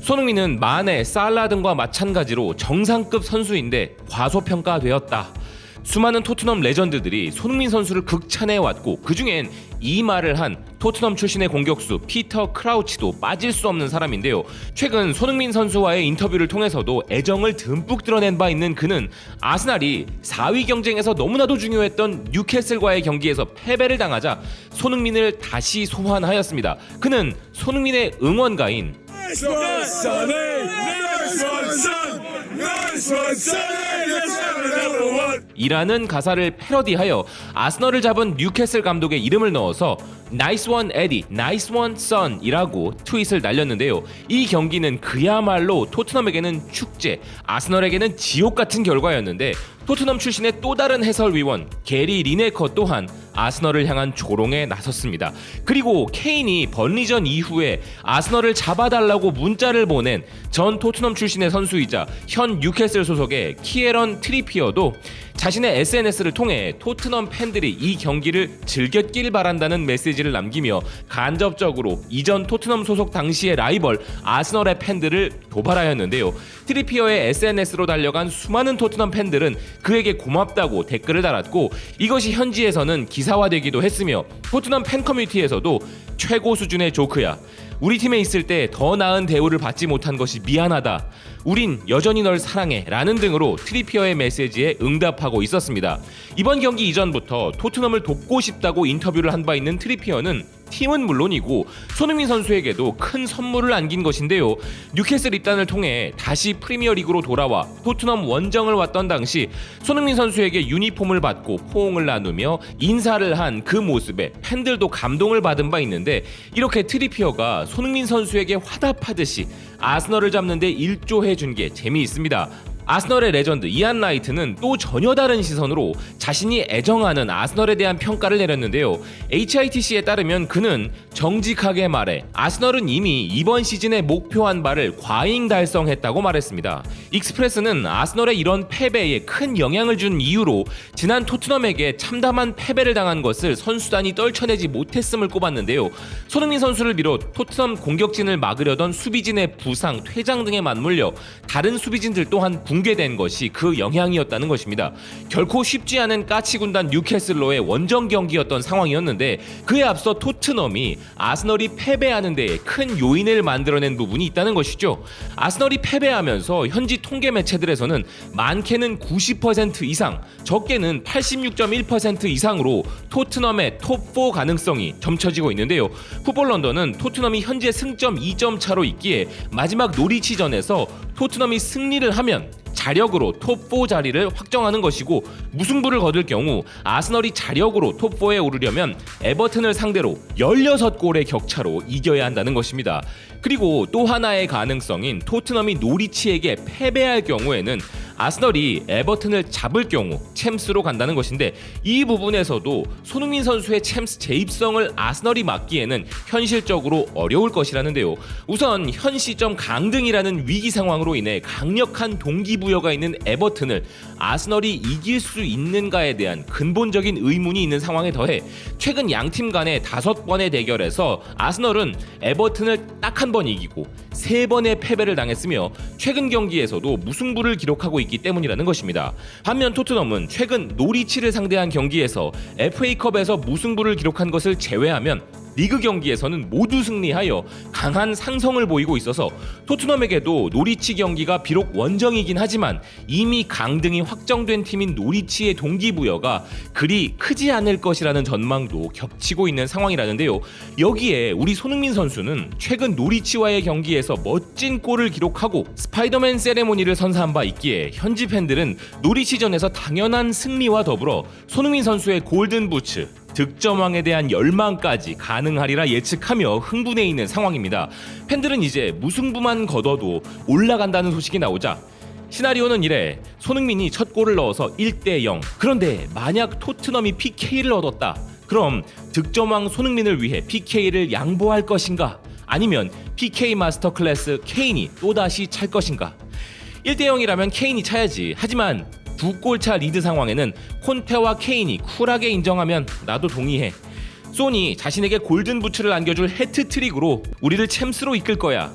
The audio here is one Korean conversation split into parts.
손흥민은 마네, 살라 등과 마찬가지로 정상급 선수인데 과소평가되었다. 수많은 토트넘 레전드들이 손흥민 선수를 극찬해왔고 그중엔 이 말을 한 토트넘 출신의 공격수 피터 크라우치도 빠질 수 없는 사람인데요. 최근 손흥민 선수와의 인터뷰를 통해서도 애정을 듬뿍 드러낸 바 있는 그는 아스날이 4위 경쟁에서 너무나도 중요했던 뉴캐슬과의 경기에서 패배를 당하자 손흥민을 다시 소환하였습니다. 그는 손흥민의 응원가인 이라는 가사를 패러디하여 아스널을 잡은 뉴캐슬 감독의 이름을 넣어서 나이스 원 에디, 나이스 원 선 이라고 트윗을 날렸는데요. 이 경기는 그야말로 토트넘에게는 축제, 아스널에게는 지옥 같은 결과였는데 토트넘 출신의 또 다른 해설위원 게리 리네커 또한 아스널을 향한 조롱에 나섰습니다. 그리고 케인이 번리전 이후에 아스널을 잡아달라고 문자를 보낸 전 토트넘 출신의 선수이자 현 뉴캐슬 소속의 키에런 트리피어도 자신의 SNS를 통해 토트넘 팬들이 이 경기를 즐겼길 바란다는 메시지를 남기며 간접적으로 이전 토트넘 소속 당시의 라이벌 아스널의 팬들을 도발하였는데요. 트리피어의 SNS로 달려간 수많은 토트넘 팬들은 그에게 고맙다고 댓글을 달았고 이것이 현지에서는 기사화되기도 했으며 토트넘 팬 커뮤니티에서도 최고 수준의 조크야, 우리 팀에 있을 때 더 나은 대우를 받지 못한 것이 미안하다, 우린 여전히 널 사랑해 라는 등으로 트리피어의 메시지에 응답하고 있었습니다. 이번 경기 이전부터 토트넘을 돕고 싶다고 인터뷰를 한 바 있는 트리피어는 팀은 물론이고 손흥민 선수에게도 큰 선물을 안긴 것인데요. 뉴캐슬 입단을 통해 다시 프리미어리그로 돌아와 토트넘 원정을 왔던 당시 손흥민 선수에게 유니폼을 받고 포옹을 나누며 인사를 한 그 모습에 팬들도 감동을 받은 바 있는데 이렇게 트리피어가 손흥민 선수에게 화답하듯이 아스널을 잡는 데 일조해 준 게 재미있습니다. 아스널의 레전드 이안 라이트는 또 전혀 다른 시선으로 자신이 애정하는 아스널에 대한 평가를 내렸는데요. HITC에 따르면 그는 정직하게 말해 아스널은 이미 이번 시즌에 목표한 바를 과잉 달성했다고 말했습니다. 익스프레스는 아스널의 이런 패배에 큰 영향을 준 이유로 지난 토트넘에게 참담한 패배를 당한 것을 선수단이 떨쳐내지 못했음을 꼽았는데요. 손흥민 선수를 비롯 토트넘 공격진을 막으려던 수비진의 부상, 퇴장 등에 맞물려 다른 수비진들 또한 붕괴된 것이 그 영향이었다는 것입니다. 결코 쉽지 않은 까치 군단 뉴캐슬로의 원정 경기였던 상황이었는데 그에 앞서 토트넘이 아스널이 패배하는 데에 큰 요인을 만들어낸 부분이 있다는 것이죠. 아스널이 패배하면서 현지 통계 매체들에서는 많게는 90% 이상, 적게는 86.1% 이상으로 토트넘의 톱4 가능성이 점쳐지고 있는데요. 풋볼 런던은 토트넘이 현재 승점 2점 차로 있기에 마지막 노리치전에서 토트넘이 승리를 하면 자력으로 톱4 자리를 확정하는 것이고 무승부를 거둘 경우 아스널이 자력으로 톱4에 오르려면 에버튼을 상대로 16골의 격차로 이겨야 한다는 것입니다. 그리고 또 하나의 가능성인 토트넘이 노리치에게 패배할 경우에는 아스널이 에버튼을 잡을 경우 챔스로 간다는 것인데 이 부분에서도 손흥민 선수의 챔스 재입성을 아스널이 막기에는 현실적으로 어려울 것이라는데요. 우선 현 시점 강등이라는 위기 상황으로 인해 강력한 동기부여가 있는 에버튼을 아스널이 이길 수 있는가에 대한 근본적인 의문이 있는 상황에 더해 최근 양팀 간의 5번의 대결에서 아스널은 에버튼을 딱 한 번 이기고 3번의 패배를 당했으며 최근 경기에서도 무승부를 기록하고 있기 때문이라는 것입니다. 반면 토트넘은 최근 노리치를 상대한 경기에서 FA컵에서 무승부를 기록한 것을 제외하면 리그 경기에서는 모두 승리하여 강한 상성을 보이고 있어서 토트넘에게도 노리치 경기가 비록 원정이긴 하지만 이미 강등이 확정된 팀인 노리치의 동기부여가 그리 크지 않을 것이라는 전망도 겹치고 있는 상황이라는데요. 여기에 우리 손흥민 선수는 최근 노리치와의 경기에서 멋진 골을 기록하고 스파이더맨 세레모니를 선사한 바 있기에 현지 팬들은 노리치전에서 당연한 승리와 더불어 손흥민 선수의 골든 부츠, 득점왕에 대한 열망까지 가능하리라 예측하며 흥분해 있는 상황입니다. 팬들은 이제 무승부만 거둬도 올라간다는 소식이 나오자 시나리오는 이래. 손흥민이 첫 골을 넣어서 1대0. 그런데 만약 토트넘이 PK를 얻었다. 그럼 득점왕 손흥민을 위해 PK를 양보할 것인가? 아니면 PK 마스터 클래스 케인이 또다시 찰 것인가? 1대0이라면 케인이 차야지. 하지만 2골차 리드 상황에는 콘테와 케인이 쿨하게 인정하면 나도 동의해. 소니 자신에게 골든 부츠를 안겨줄 해트트릭으로 우리를 챔스로 이끌 거야.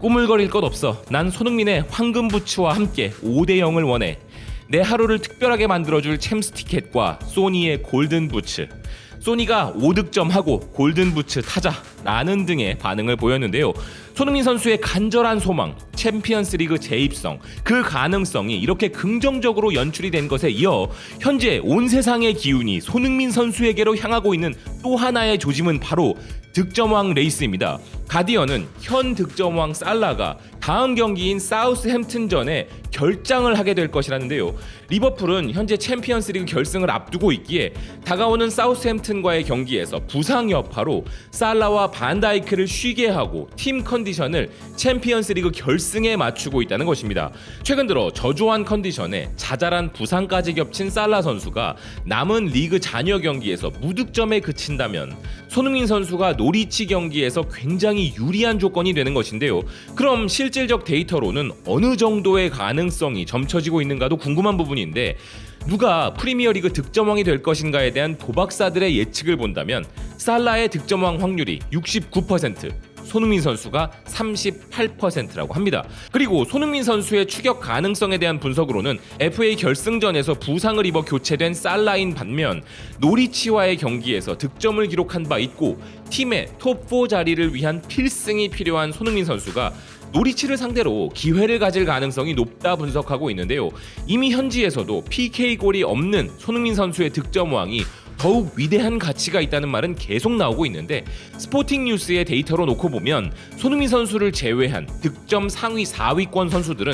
꾸물거릴 것 없어. 난 손흥민의 황금 부츠와 함께 5대 0을 원해. 내 하루를 특별하게 만들어줄 챔스 티켓과 소니의 골든 부츠. 소니가 5득점하고 골든 부츠 타자라는 등의 반응을 보였는데요. 손흥민 선수의 간절한 소망, 챔피언스 리그 재입성, 그 가능성이 이렇게 긍정적으로 연출이 된 것에 이어 현재 온 세상의 기운이 손흥민 선수에게로 향하고 있는 또 하나의 조짐은 바로 득점왕 레이스입니다. 가디언은 현 득점왕 살라가 다음 경기인 사우스햄튼전에 결장을 하게 될 것이라는데요. 리버풀은 현재 챔피언스리그 결승을 앞두고 있기에 다가오는 사우스햄튼과의 경기에서 부상 여파로 살라와 반다이크를 쉬게 하고 팀 컨디션을 챔피언스리그 결승에 맞추고 있다는 것입니다. 최근 들어 저조한 컨디션에 자잘한 부상까지 겹친 살라 선수가 남은 리그 잔여 경기에서 무득점에 그친다면 손흥민 선수가 노리치 경기에서 굉장히 유리한 조건이 되는 것인데요. 그럼 실질적 데이터로는 어느 정도의 가능성이 점쳐지고 있는가도 궁금한 부분인데, 누가 프리미어리그 득점왕이 될 것인가에 대한 도박사들의 예측을 본다면 살라의 득점왕 확률이 69%, 손흥민 선수가 38%라고 합니다. 그리고 손흥민 선수의 추격 가능성에 대한 분석으로는 FA 결승전에서 부상을 입어 교체된 살라인 반면 노리치와의 경기에서 득점을 기록한 바 있고 팀의 톱4 자리를 위한 필승이 필요한 손흥민 선수가 노리치를 상대로 기회를 가질 가능성이 높다 분석하고 있는데요. 이미 현지에서도 PK골이 없는 손흥민 선수의 득점왕이 더욱 위대한 가치가 있다는 말은 계속 나오고 있는데, 스포팅 뉴스의 데이터로 놓고 보면 손흥민 선수를 제외한 득점 상위 4위권 선수들은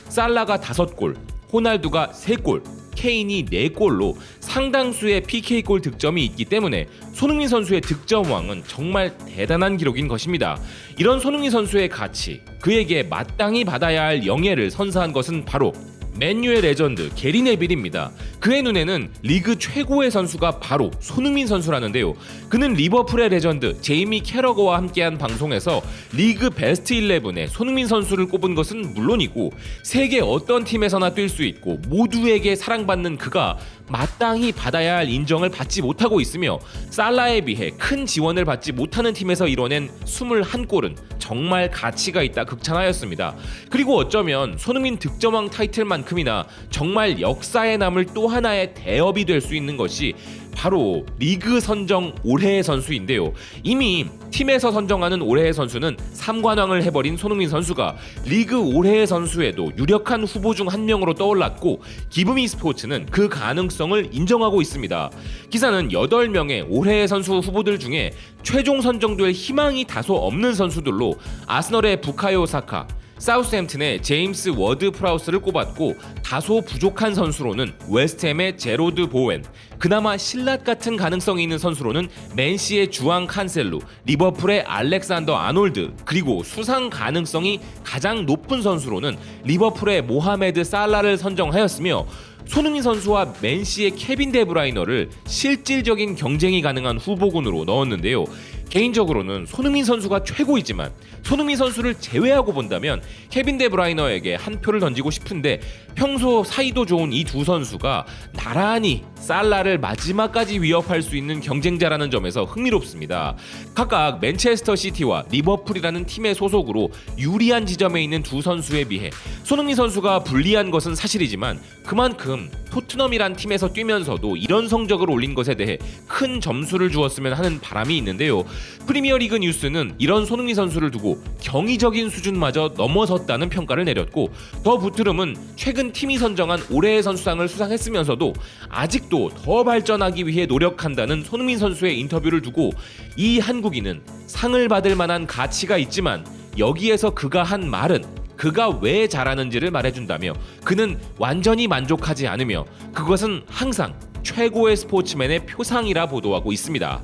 살라가 5골, 호날두가 3골, 케인이 4골로 상당수의 PK골 득점이 있기 때문에 손흥민 선수의 득점왕은 정말 대단한 기록인 것입니다. 이런 손흥민 선수의 가치, 그에게 마땅히 받아야 할 영예를 선사한 것은 바로 맨유의 레전드 게리 네빌입니다. 그의 눈에는 리그 최고의 선수가 바로 손흥민 선수라는데요. 그는 리버풀의 레전드 제이미 캐러거와 함께한 방송에서 리그 베스트 11에 손흥민 선수를 꼽은 것은 물론이고 세계 어떤 팀에서나 뛸 수 있고 모두에게 사랑받는 그가 마땅히 받아야 할 인정을 받지 못하고 있으며 살라에 비해 큰 지원을 받지 못하는 팀에서 이뤄낸 21골은 정말 가치가 있다 극찬하였습니다. 그리고 어쩌면 손흥민 득점왕 타이틀만큼이나 정말 역사에 남을 또 하나의 대업이 될 수 있는 것이 바로 리그 선정 올해의 선수인데요. 이미 팀에서 선정하는 올해의 선수는 3관왕을 해버린 손흥민 선수가 리그 올해의 선수에도 유력한 후보 중 한 명으로 떠올랐고 기브미 스포츠는 그 가능성을 인정하고 있습니다. 기사는 8명의 올해의 선수 후보들 중에 최종 선정될 희망이 다소 없는 선수들로 아스널의 부카요 사카, 사우스햄튼의 제임스 워드 프라우스를 꼽았고, 다소 부족한 선수로는 웨스트햄의 제로드 보웬, 그나마 신랏 같은 가능성이 있는 선수로는 맨시의 주앙 칸셀루, 리버풀의 알렉산더 아놀드, 그리고 수상 가능성이 가장 높은 선수로는 리버풀의 모하메드 살라를 선정하였으며, 손흥민 선수와 맨시의 케빈 데브라이너를 실질적인 경쟁이 가능한 후보군으로 넣었는데요. 개인적으로는 손흥민 선수가 최고이지만 손흥민 선수를 제외하고 본다면 케빈 데브라이너에게 한 표를 던지고 싶은데, 평소 사이도 좋은 이 두 선수가 나란히 살라를 마지막까지 위협할 수 있는 경쟁자라는 점에서 흥미롭습니다. 각각 맨체스터 시티와 리버풀이라는 팀의 소속으로 유리한 지점에 있는 두 선수에 비해 손흥민 선수가 불리한 것은 사실이지만 그만큼 토트넘이란 팀에서 뛰면서도 이런 성적을 올린 것에 대해 큰 점수를 주었으면 하는 바람이 있는데요. 프리미어리그 뉴스는 이런 손흥민 선수를 두고 경이적인 수준마저 넘어섰다는 평가를 내렸고, 더 부트름은 최근 팀이 선정한 올해의 선수상을 수상했으면서도 아직도 더 발전하기 위해 노력한다는 손흥민 선수의 인터뷰를 두고 이 한국인은 상을 받을 만한 가치가 있지만 여기에서 그가 한 말은 그가 왜 잘하는지를 말해준다며 그는 완전히 만족하지 않으며 그것은 항상 최고의 스포츠맨의 표상이라 보도하고 있습니다.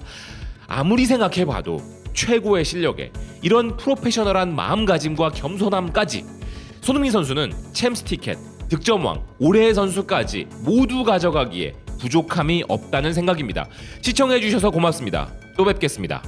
아무리 생각해봐도 최고의 실력에 이런 프로페셔널한 마음가짐과 겸손함까지, 손흥민 선수는 챔스 티켓, 득점왕, 올해의 선수까지 모두 가져가기에 부족함이 없다는 생각입니다. 시청해주셔서 고맙습니다. 또 뵙겠습니다.